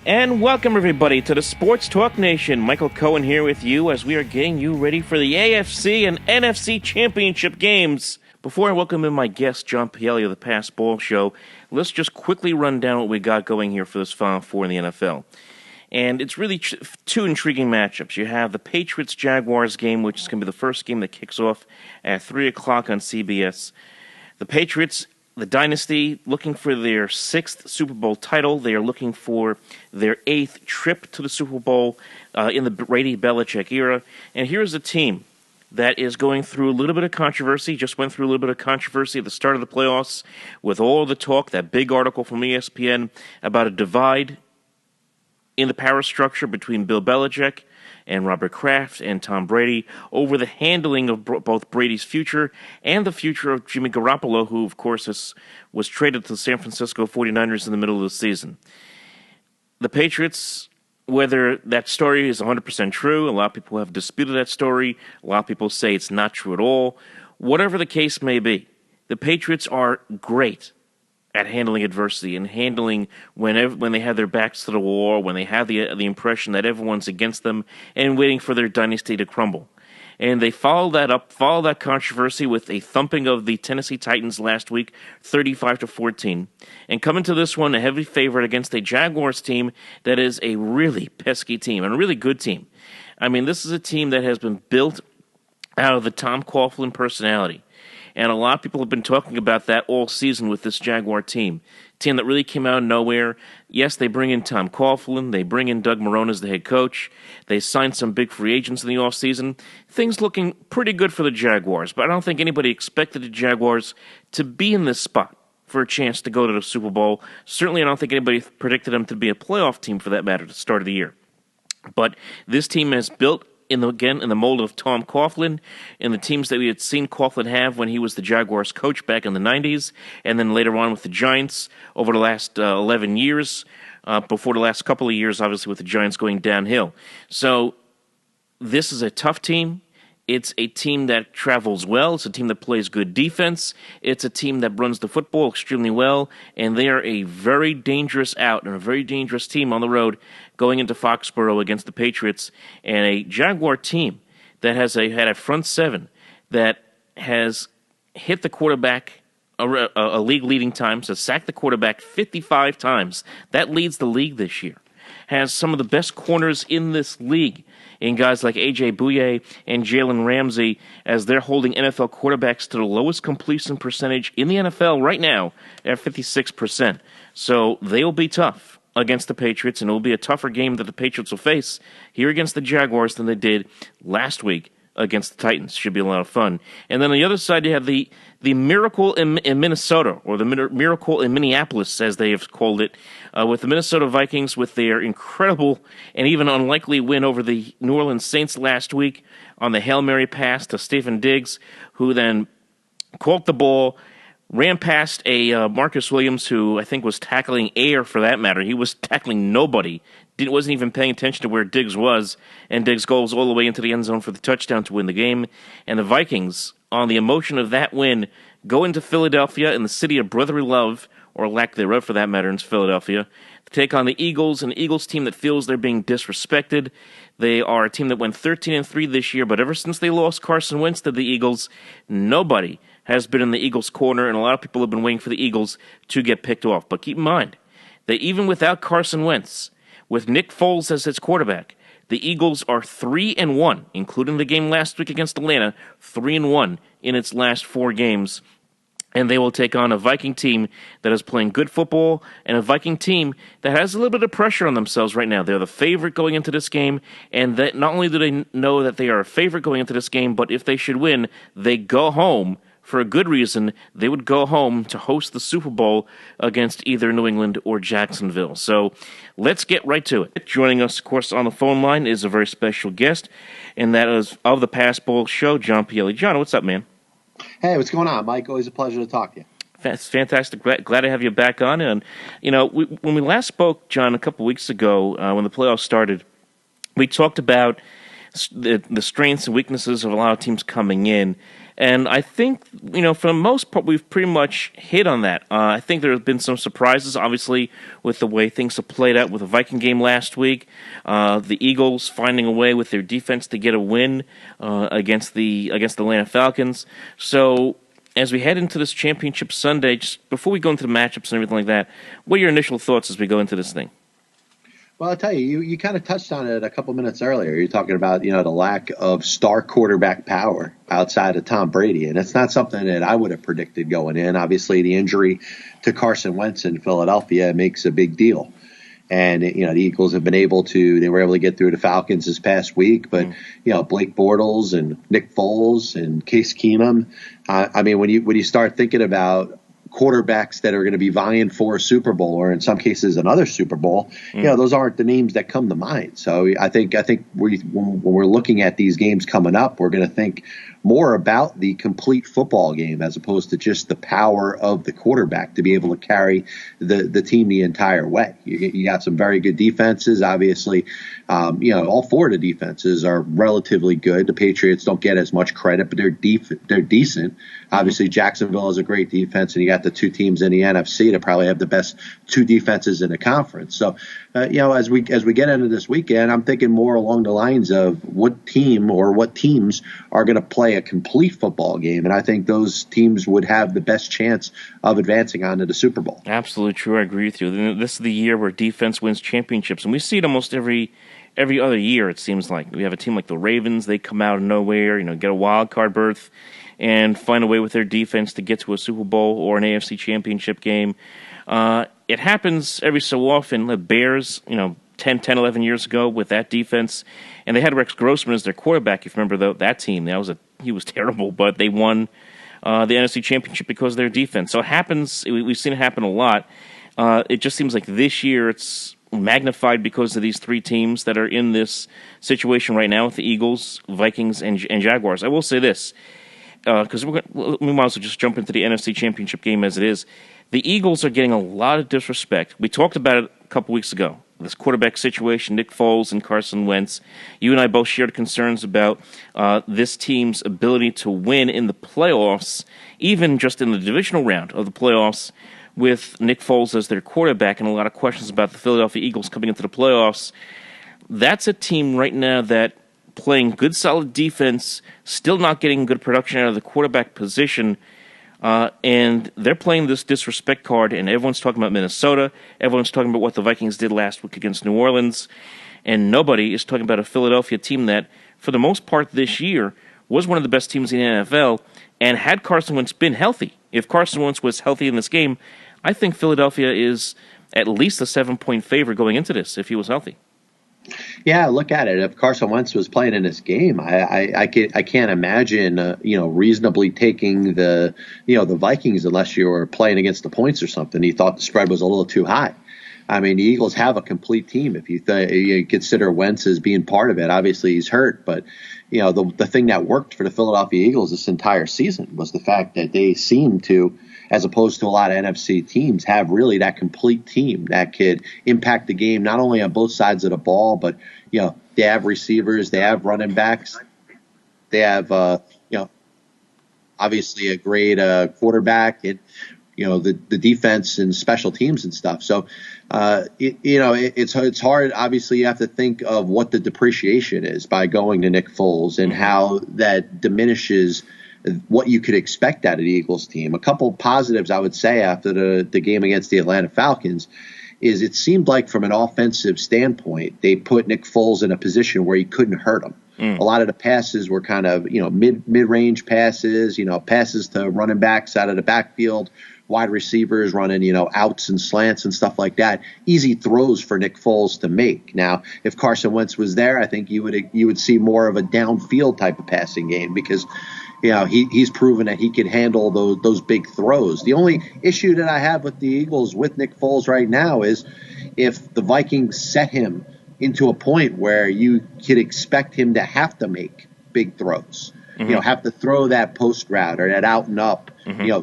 And welcome, everybody, to the Sports Talk Nation. Michael Cohen here with you as we are getting you ready for the AFC and NFC championship games. Before I welcome in my guest, John Pielli of the Past Ball Show, let's just quickly run down what we got going here for this Final Four in the NFL. And it's really two intriguing matchups. You have the Patriots-Jaguars game, which is going to be the first game that kicks off at 3 o'clock on CBS. The Patriots, the dynasty, looking for their 6th Super Bowl title. They are looking for their 8th trip to the Super Bowl in the Brady-Belichick era. And here's a team that is going through a little bit of controversy, just went through a little bit of controversy at the start of the playoffs with all the talk, that big article from ESPN about a divide in the power structure between Bill Belichick and Robert Kraft and Tom Brady over the handling of both Brady's future and the future of Jimmy Garoppolo, who, of course, was traded to the San Francisco 49ers in the middle of the season. The Patriots, whether that story is 100% true, a lot of people have disputed that story, a lot of people say it's not true at all. Whatever the case may be, the Patriots are great at handling adversity and handling when they have their backs to the wall, when they have the impression that everyone's against them, and waiting for their dynasty to crumble. And they follow that controversy with a thumping of the Tennessee Titans last week, 35-14, and come into this one a heavy favorite against a Jaguars team that is a really pesky team and a really good team. I mean, this is a team that has been built out of the Tom Coughlin personality. And a lot of people have been talking about that all season with this Jaguar team. Team that really came out of nowhere. Yes, they bring in Tom Coughlin. They bring in Doug Marrone as the head coach. They signed some big free agents in the offseason. Things looking pretty good for the Jaguars. But I don't think anybody expected the Jaguars to be in this spot for a chance to go to the Super Bowl. Certainly, I don't think anybody predicted them to be a playoff team, for that matter, at the start of the year. But this team has built in the mold of Tom Coughlin, and the teams that we had seen Coughlin have when he was the Jaguars coach back in the 90s, and then later on with the Giants over the last 11 years, before the last couple of years, obviously, with the Giants going downhill. So this is a tough team. It's a team that travels well. It's a team that plays good defense. It's a team that runs the football extremely well, and they are a very dangerous out and a very dangerous team on the road going into Foxborough against the Patriots, and a Jaguar team that has had a front seven that has hit the quarterback a league-leading times, has sacked the quarterback 55 times. That leads the league this year. Has some of the best corners in this league in guys like A.J. Bouye and Jalen Ramsey, as they're holding NFL quarterbacks to the lowest completion percentage in the NFL right now at 56%. So they'll be tough against the Patriots, and it will be a tougher game that the Patriots will face here against the Jaguars than they did last week against the Titans. Should be a lot of fun. And then on the other side, you have the miracle in Minnesota, or the miracle in Minneapolis, as they have called it, with the Minnesota Vikings with their incredible and even unlikely win over the New Orleans Saints last week on the Hail Mary pass to Stephen Diggs, who then caught the ball, ran past a Marcus Williams, who I think was tackling air for that matter. He was tackling nobody. Wasn't even paying attention to where Diggs was, and Diggs goes all the way into the end zone for the touchdown to win the game. And the Vikings, on the emotion of that win, go into Philadelphia in the city of brotherly love, or lack thereof for that matter, in Philadelphia, to take on the Eagles, an Eagles team that feels they're being disrespected. They are a team that went 13-3 this year, but ever since they lost Carson Wentz to the Eagles, nobody has been in the Eagles' corner, and a lot of people have been waiting for the Eagles to get picked off. But keep in mind that even without Carson Wentz, with Nick Foles as its quarterback, the Eagles are 3-1, including the game last week against Atlanta, 3-1 in its last 4 games. And they will take on a Viking team that is playing good football, and a Viking team that has a little bit of pressure on themselves right now. They're the favorite going into this game, and that not only do they know that they are a favorite going into this game, but if they should win, they go home for a good reason, they would go home to host the Super Bowl against either New England or Jacksonville. So let's get right to it. Joining us, of course, on the phone line is a very special guest, and that is of the Pass Bowl show, John Pielli. John, what's up, man? Hey, what's going on, Mike? Always a pleasure to talk to you. It's fantastic. Glad to have you back on. And, when we last spoke, John, a couple weeks ago, when the playoffs started, we talked about the strengths and weaknesses of a lot of teams coming in. And I think, for the most part, we've pretty much hit on that. I think there have been some surprises, obviously, with the way things have played out with the Viking game last week. The Eagles finding a way with their defense to get a win against the Atlanta Falcons. So as we head into this championship Sunday, just before we go into the matchups and everything like that, what are your initial thoughts as we go into this thing? Well, I'll tell you, you kind of touched on it a couple minutes earlier. You're talking about, the lack of star quarterback power outside of Tom Brady. And it's not something that I would have predicted going in. Obviously, the injury to Carson Wentz in Philadelphia makes a big deal. And, the Eagles have been they were able to get through the Falcons this past week. But, Blake Bortles and Nick Foles and Case Keenum. When you start thinking about quarterbacks that are going to be vying for a Super Bowl, or in some cases another Super Bowl, those aren't the names that come to mind. So I think when we're looking at these games coming up, we're going to think more about the complete football game as opposed to just the power of the quarterback to be able to carry the team the entire way. You got some very good defenses. Obviously, all four of the defenses are relatively good. The Patriots don't get as much credit, but they're decent. Obviously, Jacksonville is a great defense, and you got the two teams in the NFC that probably have the best two defenses in the conference. So, as we get into this weekend, I'm thinking more along the lines of what team or what teams are going to play a complete football game, and I think those teams would have the best chance of advancing on to the Super Bowl. Absolutely true. I agree with you. This is the year where defense wins championships, and we see it almost every other year, it seems like. We have a team like the Ravens. They come out of nowhere, get a wild card berth and find a way with their defense to get to a Super Bowl or an AFC championship game. It happens every so often. The Bears, 10, 11 years ago with that defense, and they had Rex Grossman as their quarterback. If you remember that team, he was terrible, but they won the NFC championship because of their defense. So it happens. We've seen it happen a lot. It just seems like this year it's magnified because of these three teams that are in this situation right now with the Eagles, Vikings, and Jaguars. I will say this, because we might as well just jump into the NFC championship game as it is. The Eagles are getting a lot of disrespect. We talked about it a couple weeks ago. This quarterback situation, Nick Foles and Carson Wentz. You and I both shared concerns about this team's ability to win in the playoffs, even just in the divisional round of the playoffs, with Nick Foles as their quarterback, and a lot of questions about the Philadelphia Eagles coming into the playoffs. That's a team right now that playing good, solid defense, still not getting good production out of the quarterback position, and they're playing this disrespect card, and everyone's talking about Minnesota, everyone's talking about what the Vikings did last week against New Orleans, and nobody is talking about a Philadelphia team that, for the most part this year, was one of the best teams in the NFL, and had Carson Wentz been healthy, if Carson Wentz was healthy in this game, I think Philadelphia is at least a 7-point favorite going into this if he was healthy. Yeah, look at it. If Carson Wentz was playing in this game, I can't imagine, reasonably taking the Vikings unless you were playing against the points or something. You thought the spread was a little too high. The Eagles have a complete team. If you consider Wentz as being part of it, obviously he's hurt, but the thing that worked for the Philadelphia Eagles this entire season was the fact that they seemed to, as opposed to a lot of NFC teams, have really that complete team that could impact the game not only on both sides of the ball, but they have receivers, they have running backs, they have obviously a great quarterback, and the defense and special teams and stuff. So it's hard. Obviously, you have to think of what the depreciation is by going to Nick Foles and how that diminishes what you could expect out of the Eagles team. A couple positives I would say after the game against the Atlanta Falcons is it seemed like from an offensive standpoint, they put Nick Foles in a position where he couldn't hurt him. A lot of the passes were kind of, mid-range passes, passes to running backs out of the backfield, wide receivers running, outs and slants and stuff like that. Easy throws for Nick Foles to make. Now, if Carson Wentz was there, I think you would see more of a downfield type of passing game because, he's proven that he can handle those big throws. The only issue that I have with the Eagles with Nick Foles right now is if the Vikings set him into a point where you could expect him to have to make big throws, have to throw that post route or that out and up,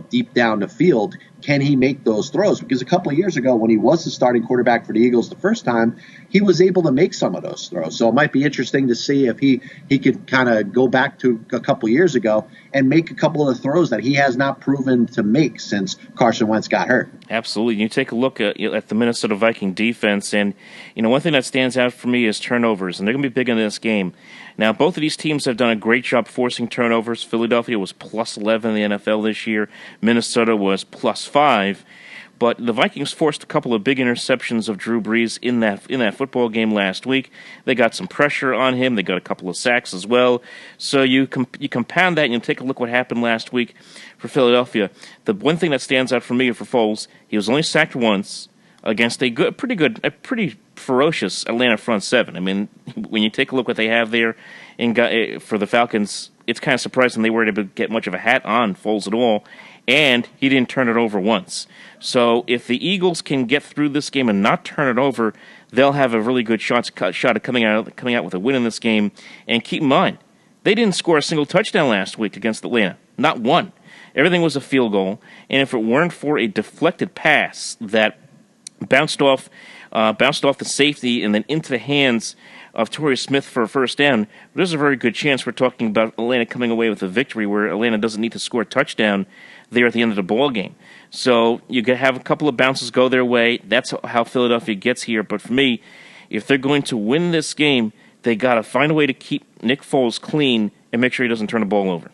deep down the field. Can he make those throws? Because a couple of years ago, when he was the starting quarterback for the Eagles the first time, he was able to make some of those throws. So it might be interesting to see if he could kind of go back to a couple of years ago and make a couple of the throws that he has not proven to make since Carson Wentz got hurt. Absolutely. You take a look at the Minnesota Viking defense, and one thing that stands out for me is turnovers, and they're going to be big in this game. Now, both of these teams have done a great job forcing turnovers. Philadelphia was plus 11 in the NFL this year. Minnesota was plus 5. But the Vikings forced a couple of big interceptions of Drew Brees in that football game last week. They got some pressure on him. They got a couple of sacks as well. So you compound that and you take a look what happened last week for Philadelphia. The one thing that stands out for me for Foles, he was only sacked once against a pretty ferocious Atlanta front seven. I mean, when you take a look what they have there for the Falcons, it's kind of surprising they weren't able to get much of a hat on Foles at all. And he didn't turn it over once. So if the Eagles can get through this game and not turn it over, they'll have a really good shot of coming out with a win in this game. And keep in mind, they didn't score a single touchdown last week against Atlanta. Not one. Everything was a field goal. And if it weren't for a deflected pass that bounced off the safety and then into the hands of Torrey Smith for a first down, there's a very good chance we're talking about Atlanta coming away with a victory where Atlanta doesn't need to score a touchdown there at the end of the ball game. So you can have a couple of bounces go their way. That's how Philadelphia gets here. But for me, if they're going to win this game, they got to find a way to keep Nick Foles clean and make sure he doesn't turn the ball over.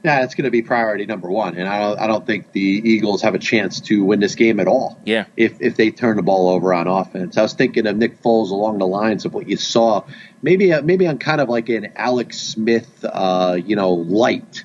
Yeah, that's going to be priority number one, and I don't think the Eagles have a chance to win this game at all. Yeah, if they turn the ball over on offense. I was thinking of Nick Foles along the lines of what you saw, maybe on kind of like an Alex Smith, light.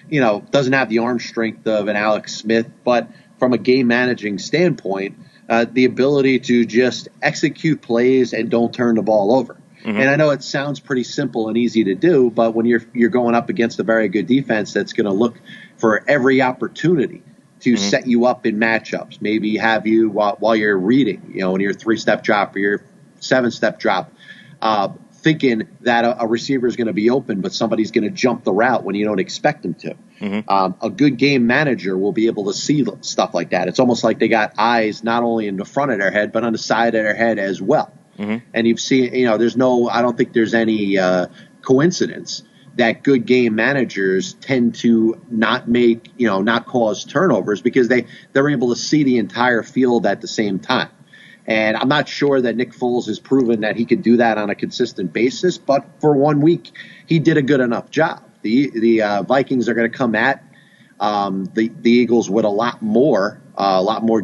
Doesn't have the arm strength of an Alex Smith, but from a game managing standpoint, the ability to just execute plays and don't turn the ball over. Mm-hmm. And I know it sounds pretty simple and easy to do, but when you're going up against a very good defense that's going to look for every opportunity to set you up in matchups, maybe have you while you're reading, in your 3-step drop or your 7-step drop, thinking that a receiver is going to be open, but somebody's going to jump the route when you don't expect them to. Mm-hmm. A good game manager will be able to see stuff like that. It's almost like they got eyes not only in the front of their head, but on the side of their head as well. Mm-hmm. And you've seen, I don't think there's any coincidence that good game managers tend to not cause turnovers because they're able to see the entire field at the same time. And I'm not sure that Nick Foles has proven that he could do that on a consistent basis, but for 1 week, he did a good enough job. The Vikings are going to come at the Eagles with a lot more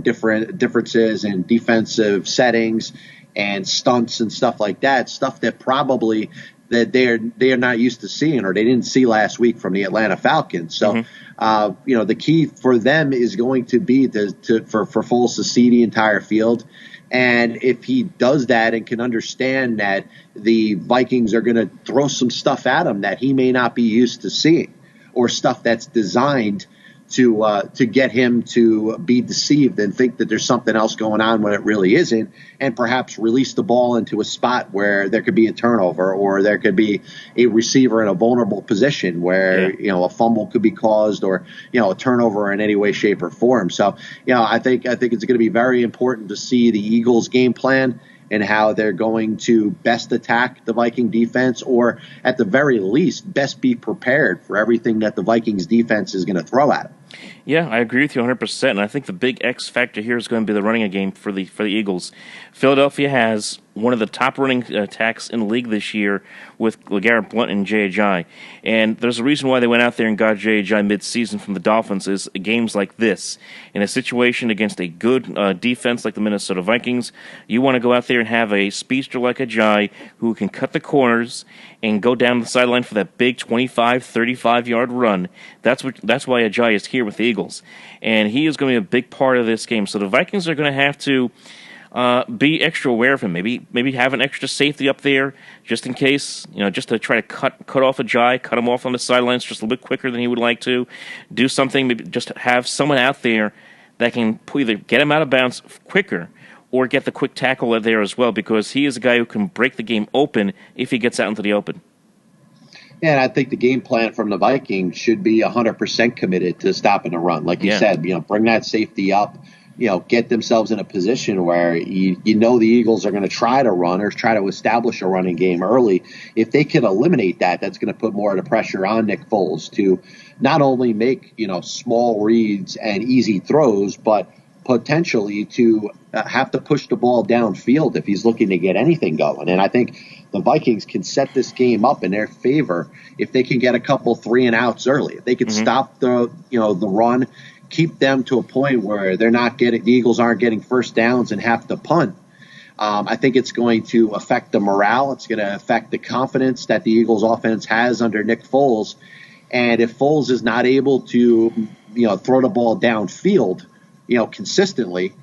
differences in defensive settings and stunts and stuff like that, stuff that probably that they are not used to seeing or they didn't see last week from the Atlanta Falcons. So, the key for them is going to be for Foles to see the entire field. And if he does that and can understand that the Vikings are going to throw some stuff at him that he may not be used to seeing or stuff that's designed to get him to be deceived and think that there's something else going on when it really isn't, and perhaps release the ball into a spot where there could be a turnover or there could be a receiver in a vulnerable position where a fumble could be caused or a turnover in any way, shape, or form. So I think it's going to be very important to see the Eagles' game plan and how they're going to best attack the Viking defense, or at the very least, best be prepared for everything that the Vikings defense is going to throw at them. Yeah, I agree with you 100%, and I think the big X factor here is going to be the running game for the Eagles. Philadelphia has one of the top running attacks in the league this year with LeGarrette Blount and Jay Ajayi. And there's a reason why they went out there and got Jay Ajayi mid-season from the Dolphins is games like this. In a situation against a good defense like the Minnesota Vikings, you want to go out there and have a speedster like Ajayi who can cut the corners and go down the sideline for that big 25, 35-yard run. That's why Ajayi is here with the Eagles. And he is going to be a big part of this game. So the Vikings are going to have to be extra aware of him. Maybe have an extra safety up there just in case, just to try to cut off cut him off on the sidelines just a little bit quicker than he would like to. Do something, maybe just have someone out there that can either get him out of bounds quicker or get the quick tackle there as well, because he is a guy who can break the game open if he gets out into the open. Yeah, and I think the game plan from the Vikings should be 100% committed to stopping the run. Like you said, bring that safety up, get themselves in a position where the Eagles are going to try to run or try to establish a running game early. If they can eliminate that, that's going to put more of the pressure on Nick Foles to not only make, small reads and easy throws, but potentially to have to push the ball downfield if he's looking to get anything going. And I think the Vikings can set this game up in their favor if they can get a couple 3-and-outs early. If they can stop the run, keep them to a point where the Eagles aren't getting first downs and have to punt. I think it's going to affect the morale. It's going to affect the confidence that the Eagles offense has under Nick Foles. And if Foles is not able to, throw the ball downfield, consistently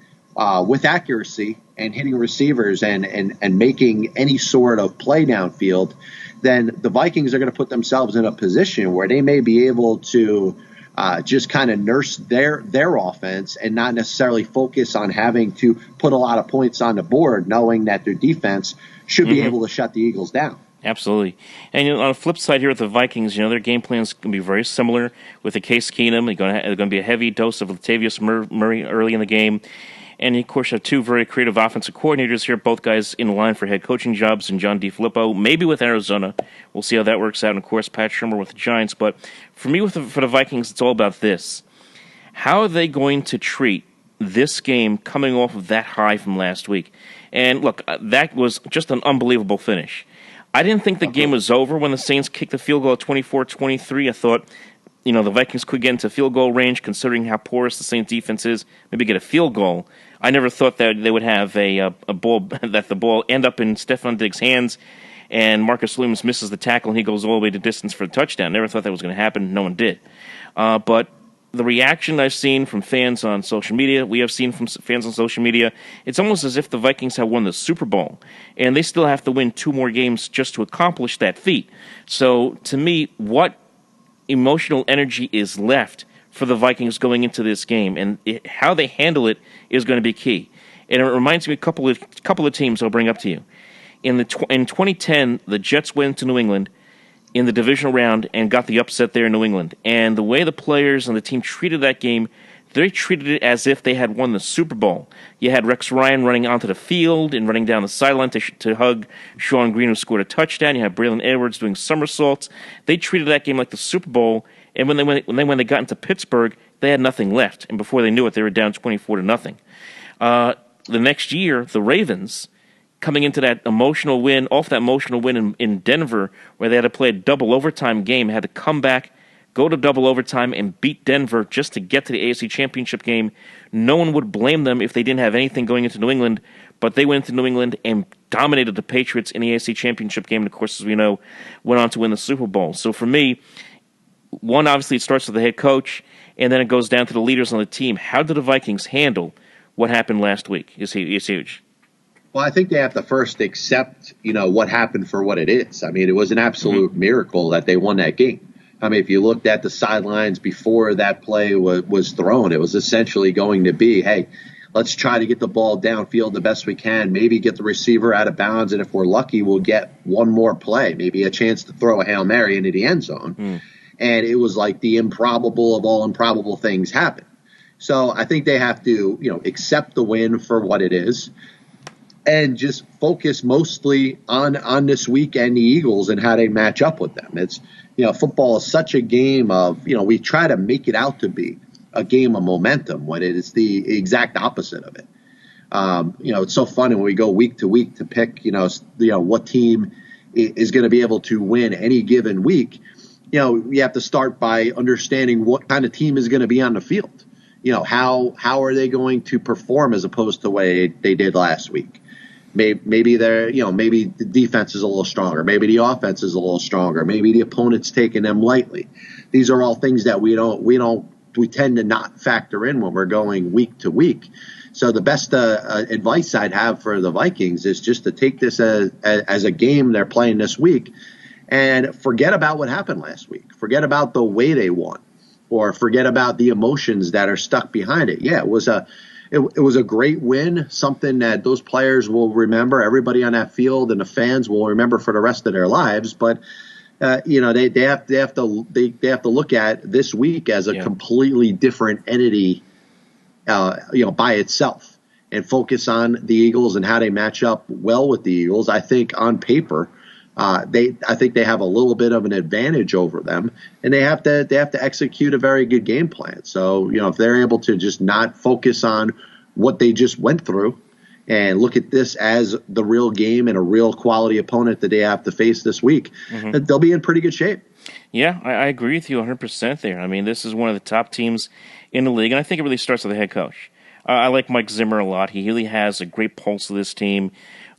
with accuracy and hitting receivers and making any sort of play downfield, then the Vikings are going to put themselves in a position where they may be able to just kind of nurse their offense and not necessarily focus on having to put a lot of points on the board, knowing that their defense should be able to shut the Eagles down. Absolutely. And on the flip side here with the Vikings, their game plan is going to be very similar with the Case Keenum. They're going to be a heavy dose of Latavius Murray early in the game. And, of course, you have two very creative offensive coordinators here, both guys in line for head coaching jobs, and John DeFilippo, maybe with Arizona. We'll see how that works out. And, of course, Pat Shurmur with the Giants. But for me, for the Vikings, it's all about this. How are they going to treat this game coming off of that high from last week? And, look, that was just an unbelievable finish. I didn't think the game was over when the Saints kicked the field goal at 24-23. I thought, the Vikings could get into field goal range considering how porous the Saints defense is, maybe get a field goal. I never thought that they would have a ball, that the ball end up in Stephon Diggs' hands and Marcus Williams misses the tackle and he goes all the way to distance for the touchdown. Never thought that was going to happen. No one did. But the reaction I've seen from fans on social media, we have seen from fans on social media, it's almost as if the Vikings have won the Super Bowl, and they still have to win 2 more games just to accomplish that feat. So, to me, what emotional energy is left for the Vikings going into this game, and how they handle it is going to be key. And it reminds me of a couple of teams I'll bring up to you. In 2010, the Jets went to New England in the divisional round and got the upset there in New England. And the way the players and the team treated that game, they treated it as if they had won the Super Bowl. You had Rex Ryan running onto the field and running down the sideline to hug Sean Green, who scored a touchdown. You had Braylon Edwards doing somersaults. They treated that game like the Super Bowl. And when they got into Pittsburgh, they had nothing left. And before they knew it, they were down 24-0. The next year, the Ravens, coming into that emotional win, in Denver, where they had to play a double overtime game, had to come back, go to double overtime, and beat Denver just to get to the AFC Championship game. No one would blame them if they didn't have anything going into New England, but they went into New England and dominated the Patriots in the AFC Championship game, and of course, as we know, went on to win the Super Bowl. So for me, one, obviously it starts with the head coach, and then it goes down to the leaders on the team. How did the Vikings handle what happened last week? Is huge. Well, I think they have to first accept, what happened for what it is. I mean, it was an absolute miracle that they won that game. I mean, if you looked at the sidelines before that play was thrown, it was essentially going to be, hey, let's try to get the ball downfield the best we can, maybe get the receiver out of bounds, and if we're lucky, we'll get one more play, maybe a chance to throw a Hail Mary into the end zone. And it was like the improbable of all improbable things happen. So I think they have to, accept the win for what it is and just focus mostly on this weekend, the Eagles, and how they match up with them. It's, football is such a game of, we try to make it out to be a game of momentum when it is the exact opposite of it. It's so funny when we go week to week to pick, what team is going to be able to win any given week. You have to start by understanding what kind of team is going to be on the field. How are they going to perform as opposed to the way they did last week? Maybe they're, maybe the defense is a little stronger. Maybe the offense is a little stronger. Maybe the opponent's taking them lightly. These are all things that we don't we tend to not factor in when we're going week to week. So the best advice I'd have for the Vikings is just to take this as a game they're playing this week and forget about what happened last week. Forget about the way they won, or forget about the emotions that are stuck behind it. Yeah, it was a great win, something that those players will remember. Everybody on that field and the fans will remember for the rest of their lives. But they have to look at this week as a completely different entity, by itself, and focus on the Eagles and how they match up well with the Eagles. I think on paper, I think they have a little bit of an advantage over them, and they have to execute a very good game plan. So, if they're able to just not focus on what they just went through and look at this as the real game and a real quality opponent that they have to face this week, they'll be in pretty good shape. Yeah, I agree with you 100% there. I mean, this is one of the top teams in the league, and I think it really starts with the head coach. I like Mike Zimmer a lot. He really has a great pulse of this team.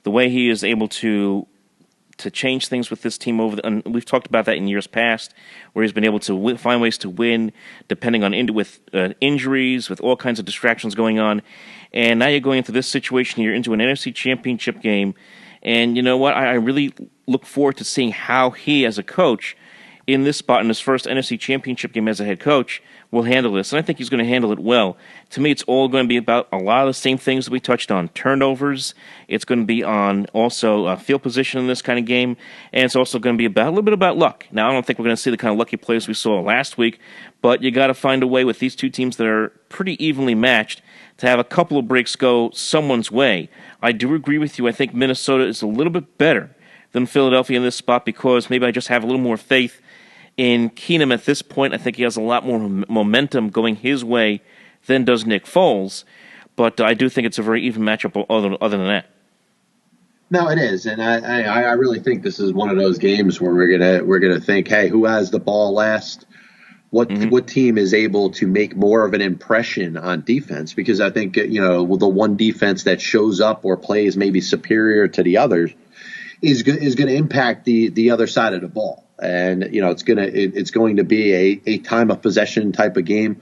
The way he is able to change things with this team and we've talked about that in years past, where he's been able to find ways to win, depending on with injuries, with all kinds of distractions going on. And now you're going into this situation here, into an NFC Championship game, and you know what? I really look forward to seeing how he, as a coach, in this spot, in his first NFC Championship game as a head coach, will handle this. And I think he's going to handle it well. To me, it's all going to be about a lot of the same things that we touched on. Turnovers. It's going to be on also field position in this kind of game. And it's also going to be a little bit about luck. Now, I don't think we're going to see the kind of lucky plays we saw last week, but you got to find a way with these two teams that are pretty evenly matched to have a couple of breaks go someone's way. I do agree with you. I think Minnesota is a little bit better than Philadelphia in this spot, because maybe I just have a little more faith in Keenum at this point. I think he has a lot more momentum going his way than does Nick Foles. But I do think it's a very even matchup other than that. No, it is, and I really think this is one of those games where we're gonna think, hey, who has the ball last? What team is able to make more of an impression on defense? Because I think the one defense that shows up or plays maybe superior to the others is going to impact the other side of the ball. And it's going to be a time of possession type of game.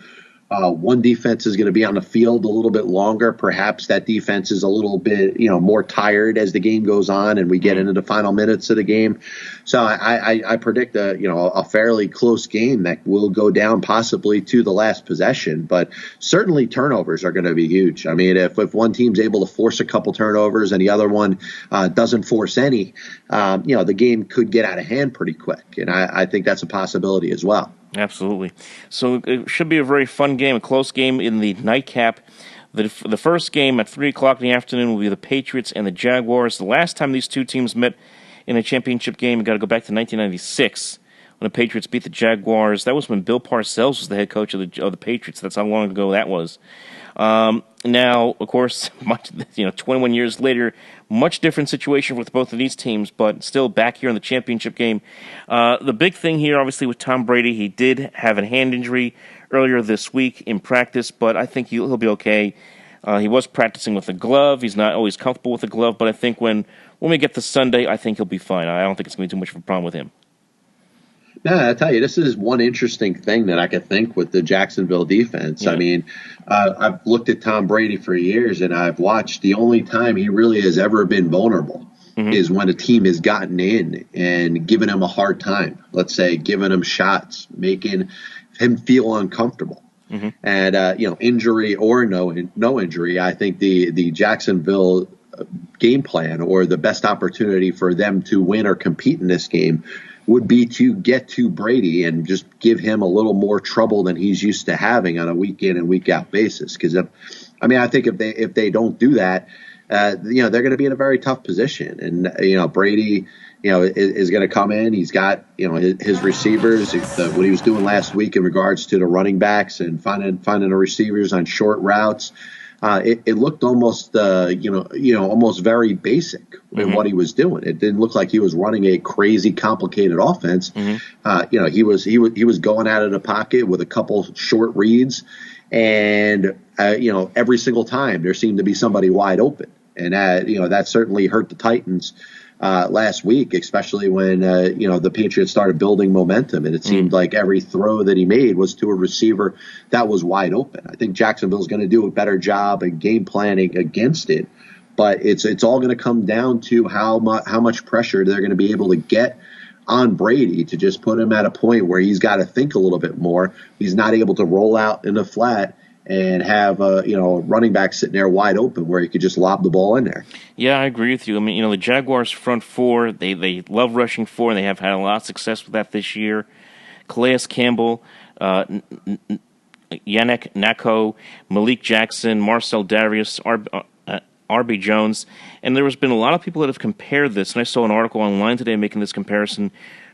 One defense is going to be on the field a little bit longer. Perhaps that defense is a little bit more tired as the game goes on and we get into the final minutes of the game. So I predict a fairly close game that will go down possibly to the last possession. But certainly turnovers are going to be huge. I mean, if one team's able to force a couple turnovers and the other one doesn't force any, the game could get out of hand pretty quick. And I think that's a possibility as well. Absolutely. So it should be a very fun game, a close game in the nightcap. The first game at 3 o'clock in the afternoon will be the Patriots and the Jaguars. The last time these two teams met in a championship game, you've got to go back to 1996 when the Patriots beat the Jaguars. That was when Bill Parcells was the head coach of the Patriots. That's how long ago that was. Now, of course, 21 years later, much different situation with both of these teams, but still back here in the championship game. The big thing here, obviously, with Tom Brady, he did have a hand injury earlier this week in practice, but I think he'll be okay. He was practicing with a glove. He's not always comfortable with a glove, but I think when we get to Sunday, I think he'll be fine. I don't think it's going to be too much of a problem with him. No, I tell you, this is one interesting thing that I could think with the Jacksonville defense. Yeah. I mean, I've looked at Tom Brady for years, and I've watched the only time he really has ever been vulnerable is when a team has gotten in and given him a hard time. Let's say giving him shots, making him feel uncomfortable. And injury or no injury, I think the Jacksonville game plan, or the best opportunity for them to win or compete in this game, would be to get to Brady and just give him a little more trouble than he's used to having on a week in and week out basis. Because I think if they don't do that, they're going to be in a very tough position. And Brady, is going to come in. He's got his receivers. What he was doing last week in regards to the running backs and finding the receivers on short routes. It looked almost, almost very basic in what he was doing. It didn't look like he was running a crazy, complicated offense. He was going out of the pocket with a couple short reads, and every single time there seemed to be somebody wide open. And that certainly hurt the Titans last week, especially when the Patriots started building momentum, and it seemed like every throw that he made was to a receiver that was wide open. I think Jacksonville's going to do a better job in game planning against it, but it's all going to come down to how much pressure they're going to be able to get on Brady to just put him at a point where he's got to think a little bit more. He's not able to roll out in the flat and have a running back sitting there wide open where he could just lob the ball in there. Yeah, I agree with you. I mean, the Jaguars front four, they love rushing four, and they have had a lot of success with that this year. Calais Campbell, Yannick Nako, Malik Jackson, Marcel Darius, R.B. Jones, and there has been a lot of people that have compared this, and I saw an article online today making this comparison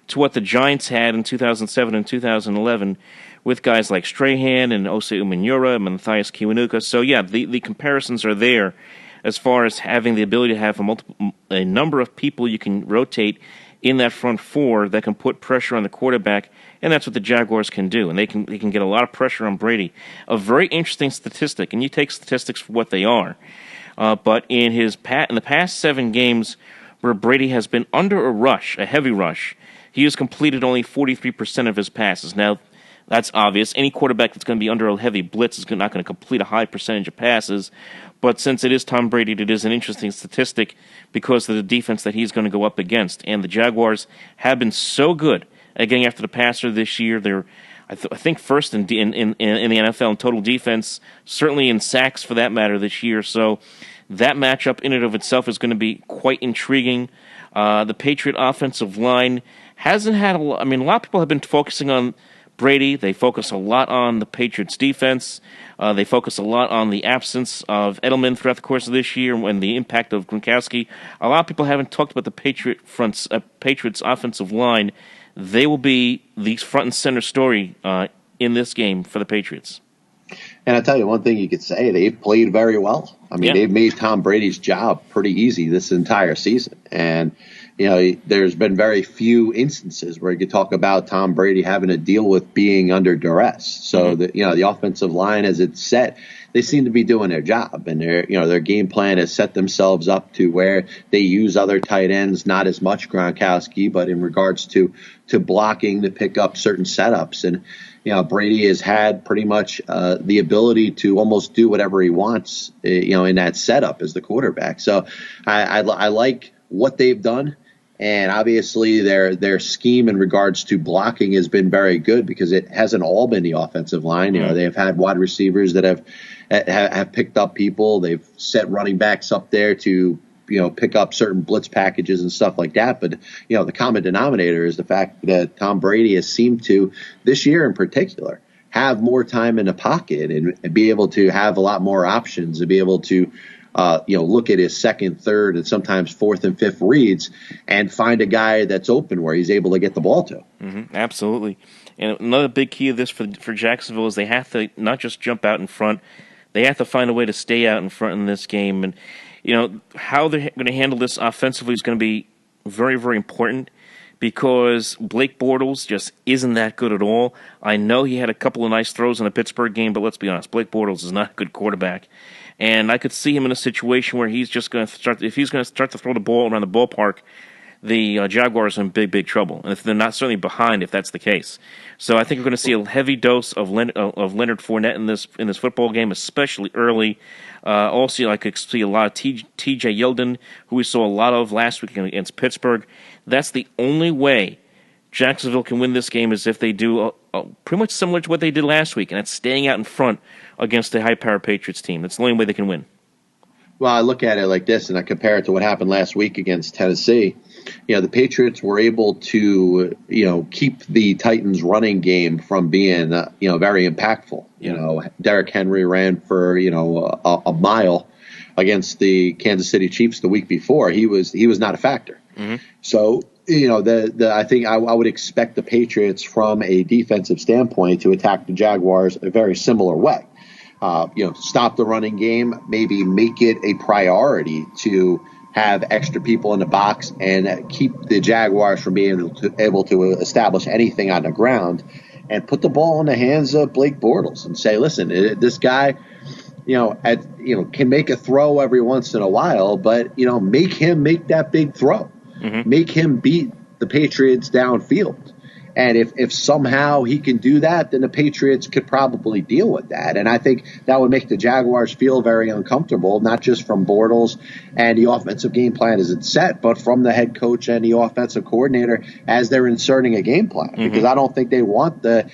to what the Giants had in 2007 and 2011 with guys like Strahan and Osei Umenyiora and Matthias Kiwanuka. So, yeah, the comparisons are there as far as having the ability to have a number of people you can rotate in that front four that can put pressure on the quarterback, and that's what the Jaguars can do, and they can get a lot of pressure on Brady. A very interesting statistic, and you take statistics for what they are, but in the past 7 games where Brady has been under a heavy rush, he has completed only 43% of his passes. Now, that's obvious. Any quarterback that's going to be under a heavy blitz is not going to complete a high percentage of passes. But since it is Tom Brady, it is an interesting statistic because of the defense that he's going to go up against. And the Jaguars have been so good at getting after the passer this year. They're, I think, first in the NFL in total defense, certainly in sacks for that matter this year. So that matchup in and of itself is going to be quite intriguing. The Patriot offensive line hasn't had a lot of people have been focusing on Brady. They focus a lot on the Patriots' defense. They focus a lot on the absence of Edelman throughout the course of this year and the impact of Gronkowski. A lot of people haven't talked about the Patriots' offensive line. They will be the front and center story in this game for the Patriots. And I'll tell you one thing you could say, they've played very well. I mean, They've made Tom Brady's job pretty easy this entire season. And there's been very few instances where you could talk about Tom Brady having to deal with being under duress. So the offensive line, as it's set, they seem to be doing their job, and their game plan has set themselves up to where they use other tight ends, not as much Gronkowski, but in regards to blocking to pick up certain setups. And Brady has had pretty much the ability to almost do whatever he wants, in that setup as the quarterback. So I like what they've done. And obviously their scheme in regards to blocking has been very good because it hasn't all been the offensive line. They have had wide receivers that have picked up people. They've set running backs up there to pick up certain blitz packages and stuff like that. But the common denominator is the fact that Tom Brady has seemed to, this year in particular, have more time in the pocket and be able to have a lot more options and be able to look at his second, third, and sometimes fourth and fifth reads and find a guy that's open where he's able to get the ball to. Mm-hmm, absolutely. And another big key of this for Jacksonville is they have to not just jump out in front, they have to find a way to stay out in front in this game. And, how they're going to handle this offensively is going to be very, very important because Blake Bortles just isn't that good at all. I know he had a couple of nice throws in the Pittsburgh game, but let's be honest, Blake Bortles is not a good quarterback. And I could see him in a situation where he's just going to start to throw the ball around the ballpark, the Jaguars are in big, big trouble. And if they're not certainly behind, if that's the case. So I think we're going to see a heavy dose of Leonard Fournette in this football game, especially early. Also, I could see a lot of T.J. Yeldon, who we saw a lot of last week against Pittsburgh. That's the only way Jacksonville can win this game is if they do pretty much similar to what they did last week, and that's staying out in front against a high-powered Patriots team. That's the only way they can win. Well, I look at it like this, and I compare it to what happened last week against Tennessee. The Patriots were able to, keep the Titans' running game from being, very impactful. Derrick Henry ran for, a mile against the Kansas City Chiefs the week before. He was not a factor. Mm-hmm. So, I think I would expect the Patriots from a defensive standpoint to attack the Jaguars a very similar way. Stop the running game, maybe make it a priority to have extra people in the box and keep the Jaguars from being able to establish anything on the ground, and put the ball in the hands of Blake Bortles and say, listen, this guy, can make a throw every once in a while, but make him make that big throw, make him beat the Patriots downfield. And if somehow he can do that, then the Patriots could probably deal with that. And I think that would make the Jaguars feel very uncomfortable, not just from Bortles and the offensive game plan as it's set, but from the head coach and the offensive coordinator as they're inserting a game plan. Because I don't think they want the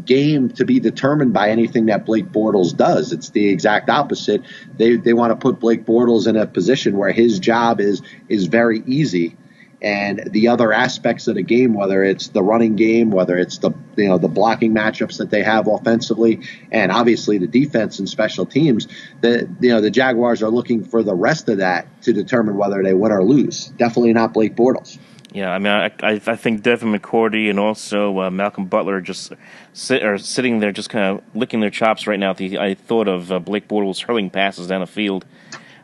game to be determined by anything that Blake Bortles does. It's the exact opposite. They want to put Blake Bortles in a position where his job is very easy. And the other aspects of the game, whether it's the running game, whether it's the blocking matchups that they have offensively, and obviously the defense and special teams, the Jaguars are looking for the rest of that to determine whether they win or lose. Definitely not Blake Bortles. Yeah, I mean, I think Devin McCourty and also Malcolm Butler are just sitting there, just kind of licking their chops right now. I thought of Blake Bortles hurling passes down the field.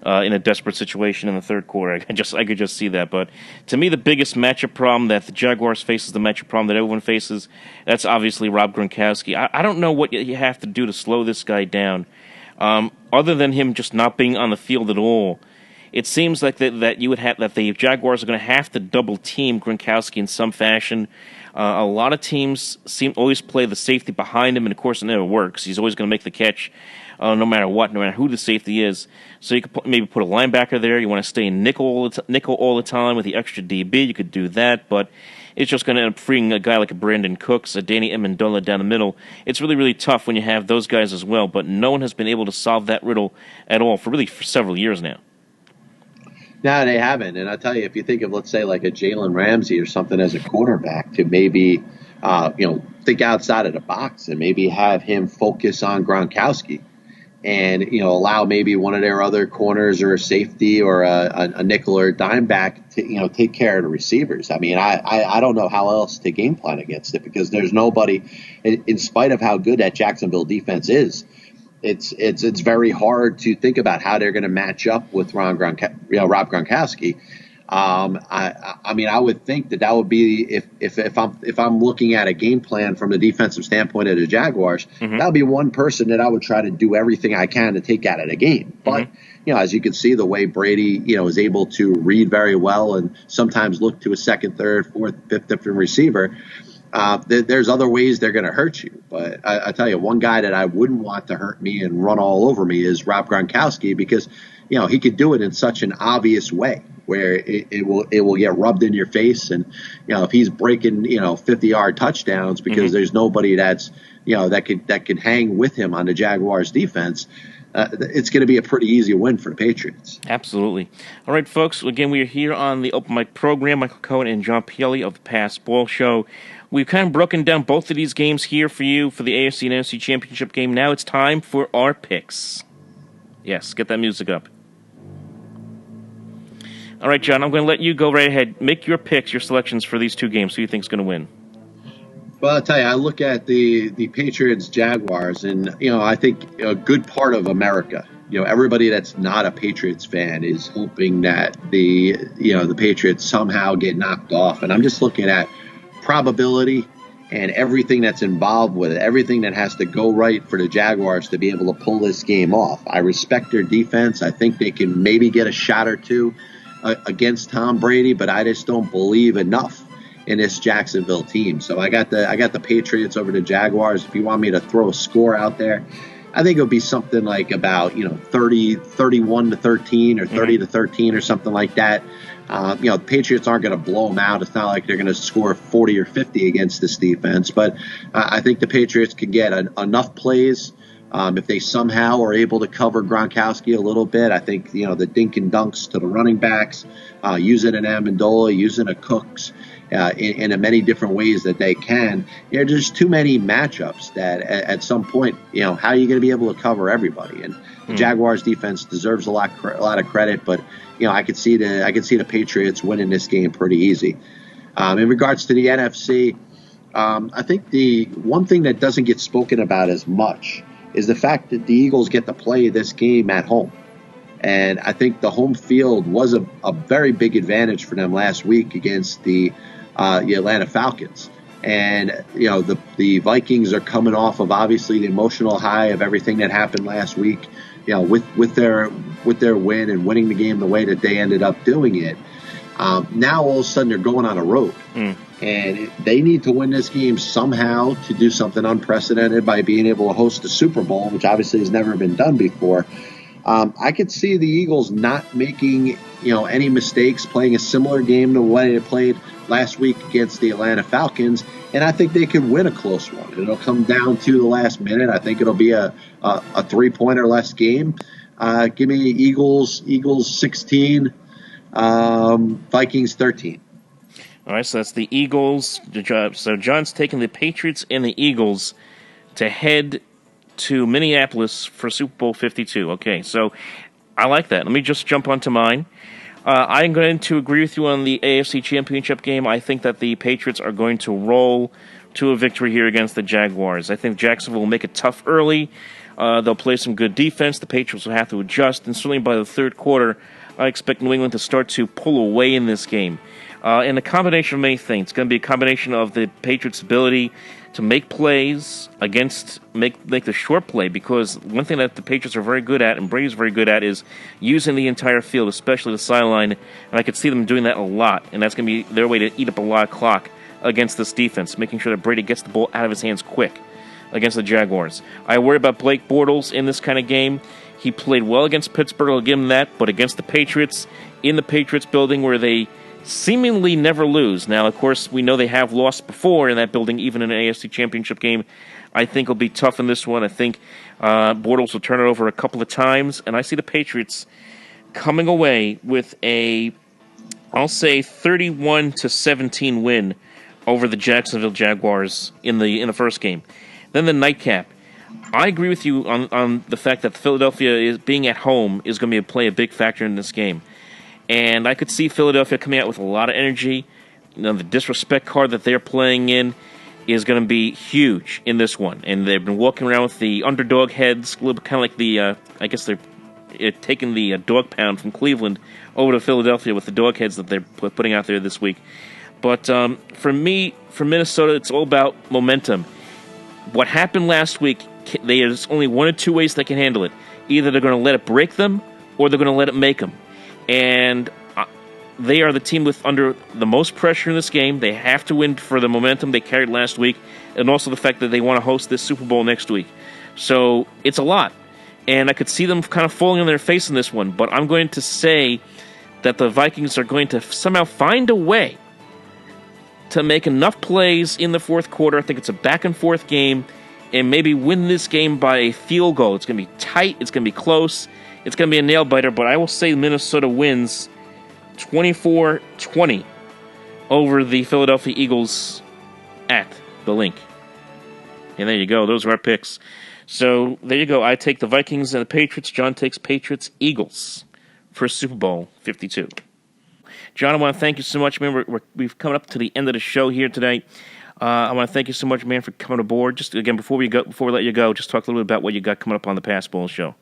In a desperate situation in the third quarter. I could just see that. But to me, the biggest matchup problem that the Jaguars face is the matchup problem that everyone faces. That's obviously Rob Gronkowski. I don't know what you have to do to slow this guy down, other than him just not being on the field at all. It seems like that the Jaguars are going to have to double team Gronkowski in some fashion. A lot of teams always play the safety behind him, and of course it never works. He's always going to make the catch. No matter what, no matter who the safety is. So you could maybe put a linebacker there. You want to stay in nickel all the time with the extra DB. You could do that, but it's just going to end up freeing a guy like a Brandon Cooks, a Danny Amendola down the middle. It's really, really tough when you have those guys as well, but no one has been able to solve that riddle at all for several years now. No, they haven't. And I tell you, if you think of, let's say, like a Jalen Ramsey or something as a quarterback, to maybe think outside of the box and maybe have him focus on Gronkowski. And, allow maybe one of their other corners or a safety or a nickel or a dime back to, take care of the receivers. I mean, I don't know how else to game plan against it because there's nobody, in spite of how good that Jacksonville defense is, it's very hard to think about how they're going to match up with Rob Gronkowski. I mean, I would think that would be if I'm looking at a game plan from the defensive standpoint of the Jaguars, that would be one person that I would try to do everything I can to take out of the game. But as you can see, the way Brady is able to read very well and sometimes look to a second, third, fourth, fifth different receiver. There's other ways they're going to hurt you. But I tell you, one guy that I wouldn't want to hurt me and run all over me is Rob Gronkowski because he could do it in such an obvious way where it will get rubbed in your face. And, if he's breaking, 50-yard touchdowns because there's nobody that's, that could hang with him on the Jaguars defense, it's going to be a pretty easy win for the Patriots. Absolutely. All right, folks. Again, we are here on the Open Mic program. Michael Cohen and John Pielli of the Pass Ball Show. We've kind of broken down both of these games here for you for the AFC and NFC Championship game. Now it's time for our picks. Yes, get that music up. All right, John, I'm going to let you go right ahead. Make your picks, your selections for these two games. Who you think is going to win? Well, I'll tell you, I look at the Patriots Jaguars, and I think a good part of America, everybody that's not a Patriots fan is hoping that the Patriots somehow get knocked off. And I'm just looking at probability and everything that's involved with it, everything that has to go right for the Jaguars to be able to pull this game off. I respect their defense. I think they can maybe get a shot or two against Tom Brady, but I just don't believe enough in this Jacksonville team. So I got the Patriots over the Jaguars. If you want me to throw a score out there, I think it'll be something like about 31 to 13 or 30 to 13 or something like that. The Patriots aren't going to blow them out. It's not like they're going to score 40 or 50 against this defense, but I think the Patriots can get enough plays. If they somehow are able to cover Gronkowski a little bit, I think, the dink and dunks to the running backs, using an Amendola, using a Cooks, in many different ways that they can. There's too many matchups that at some point, how are you going to be able to cover everybody? And the Jaguars defense deserves a lot of credit, but I could see the Patriots winning this game pretty easy. In regards to the NFC, I think the one thing that doesn't get spoken about as much is the fact that the Eagles get to play this game at home. And I think the home field was a very big advantage for them last week against the Atlanta Falcons. And, the Vikings are coming off of obviously the emotional high of everything that happened last week, with their win and winning the game the way that they ended up doing it. Now all of a sudden they're going on a road. And they need to win this game somehow to do something unprecedented by being able to host the Super Bowl, which obviously has never been done before. I could see the Eagles not making, any mistakes, playing a similar game to what they played last week against the Atlanta Falcons, and I think they could win a close one. It'll come down to the last minute. I think it'll be a 3-point or less game. Give me Eagles 16, Vikings 13. All right, so that's the Eagles. So John's taking the Patriots and the Eagles to head to Minneapolis for Super Bowl 52. Okay, so I like that. Let me just jump onto mine. I'm going to agree with you on the AFC Championship game. I think that the Patriots are going to roll to a victory here against the Jaguars. I think Jacksonville will make it tough early. They'll play some good defense. The Patriots will have to adjust, and certainly by the third quarter, I expect New England to start to pull away in this game. And a combination of many things. It's going to be a combination of the Patriots' ability to make plays make the short play, because one thing that the Patriots are very good at, and Brady's very good at, is using the entire field, especially the sideline, and I could see them doing that a lot, and that's going to be their way to eat up a lot of clock against this defense, making sure that Brady gets the ball out of his hands quick against the Jaguars. I worry about Blake Bortles in this kind of game. He played well against Pittsburgh, I'll give him that, but against the Patriots, in the Patriots building where they seemingly never lose. Now, of course, we know they have lost before in that building, even in an AFC Championship game. I think it'll be tough in this one. I think Bortles will turn it over a couple of times, and I see the Patriots coming away with I'll say 31-17 win over the Jacksonville Jaguars in the first game. Then the nightcap. I agree with you on the fact that Philadelphia being at home is going to play a big factor in this game. And I could see Philadelphia coming out with a lot of energy. The disrespect card that they're playing in is going to be huge in this one. And they've been walking around with the underdog heads, kind of like I guess they're taking the dog pound from Cleveland over to Philadelphia with the dog heads that they're putting out there this week. But for Minnesota, it's all about momentum. What happened last week, there's only one or two ways they can handle it. Either they're going to let it break them, or they're going to let it make them. And they are the team with under the most pressure in this game. They have to win for the momentum they carried last week, and also the fact that they want to host this Super Bowl next week. So it's a lot. And I could see them kind of falling on their face in this one, but I'm going to say that the Vikings are going to somehow find a way to make enough plays in the fourth quarter. I think it's a back-and-forth game, and maybe win this game by a field goal. It's going to be tight. It's going to be close. It's going to be a nail-biter, but I will say Minnesota wins 24-20 over the Philadelphia Eagles at the Link. And there you go. Those are our picks. So there you go. I take the Vikings and the Patriots. John takes Patriots, Eagles for Super Bowl 52. John, I want to thank you so much, man. We've come up to the end of the show here today. I want to thank you so much, man, for coming aboard. Just again, before we let you go, just talk a little bit about what you got coming up on the Pass Bowl show.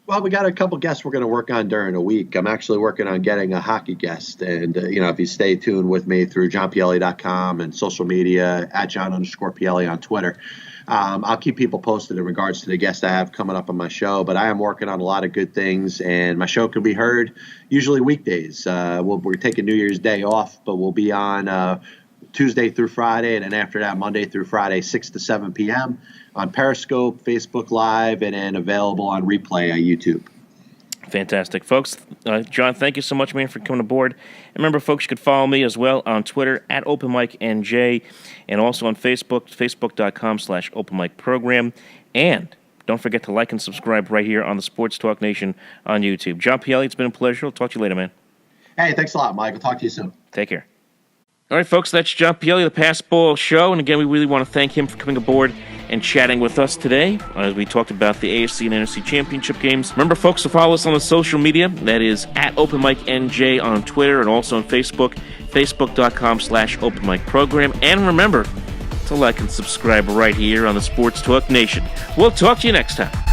Well, we got a couple guests we're going to work on during the week. I'm actually working on getting a hockey guest. And, if you stay tuned with me through johnpielli.com and social media, at John_Pielli on Twitter, I'll keep people posted in regards to the guests I have coming up on my show. But I am working on a lot of good things, and my show can be heard usually weekdays. We're taking New Year's Day off, but we'll be on Tuesday through Friday, and then after that, Monday through Friday, 6 to 7 p.m. on Periscope, Facebook Live, and then available on replay on YouTube. Fantastic. Folks, John, thank you so much, man, for coming aboard. And remember, folks, you could follow me as well on Twitter, at OpenMicNJ, and also on Facebook, facebook.com/OpenMicProgram. And don't forget to like and subscribe right here on the Sports Talk Nation on YouTube. John Pielli, it's been a pleasure. I'll talk to you later, man. Hey, thanks a lot, Mike. I'll talk to you soon. Take care. All right, folks, that's John Pielli, the Pass Bowl Show. And again, we really want to thank him for coming aboard and chatting with us today as we talked about the AFC and NFC Championship games. Remember, folks, to follow us on the social media. That is at OpenMicNJ on Twitter and also on Facebook, facebook.com/OpenMicProgram. And remember to like and subscribe right here on the Sports Talk Nation. We'll talk to you next time.